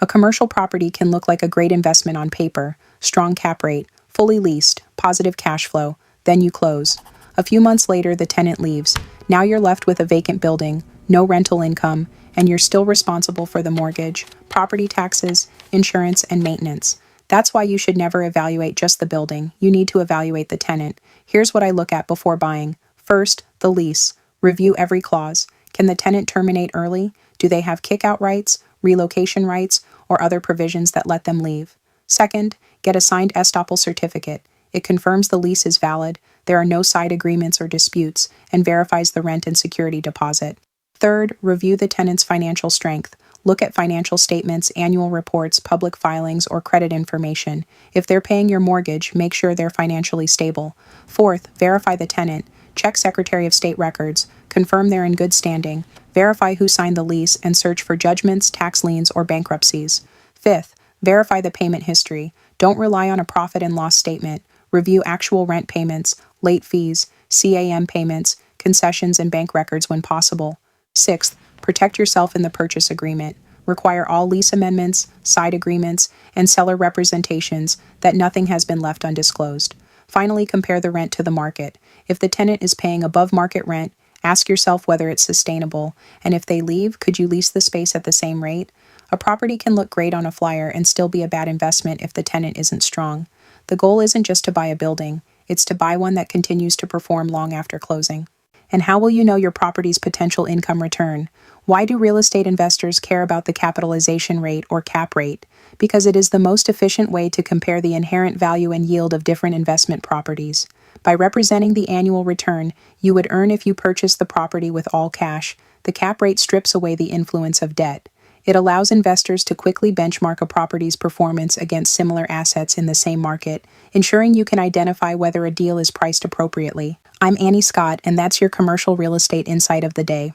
A commercial property can look like a great investment on paper, strong cap rate, fully leased, positive cash flow, then you close. A few months later, the tenant leaves. Now you're left with a vacant building, no rental income, and you're still responsible for the mortgage, property taxes, insurance, and maintenance. That's why you should never evaluate just the building. You need to evaluate the tenant. Here's what I look at before buying. First, the lease. Review every clause. Can the tenant terminate early? Do they have kick-out rights, relocation rights, or other provisions that let them leave? Second, get a signed estoppel certificate. It confirms the lease is valid, there are no side agreements or disputes, and verifies the rent and security deposit. Third, review the tenant's financial strength. Look at financial statements, annual reports, public filings, or credit information. If they're paying your mortgage, make sure they're financially stable. Fourth, verify the tenant. Check Secretary of State records. Confirm they're in good standing. Verify who signed the lease and search for judgments, tax liens, or bankruptcies. Fifth, verify the payment history. Don't rely on a profit and loss statement. Review actual rent payments, late fees, CAM payments, concessions, and bank records when possible. Sixth, protect yourself in the purchase agreement. Require all lease amendments, side agreements, and seller representations that nothing has been left undisclosed. Finally, compare the rent to the market. If the tenant is paying above market rent, ask yourself whether it's sustainable, and if they leave, could you lease the space at the same rate? A property can look great on a flyer and still be a bad investment if the tenant isn't strong. The goal isn't just to buy a building, it's to buy one that continues to perform long after closing. And how will you know your property's potential income return? Why do real estate investors care about the capitalization rate or cap rate? Because it is the most efficient way to compare the inherent value and yield of different investment properties. By representing the annual return you would earn if you purchased the property with all cash, the cap rate strips away the influence of debt. It allows investors to quickly benchmark a property's performance against similar assets in the same market, ensuring you can identify whether a deal is priced appropriately. I'm Annie Scott, and that's your commercial real estate insight of the day.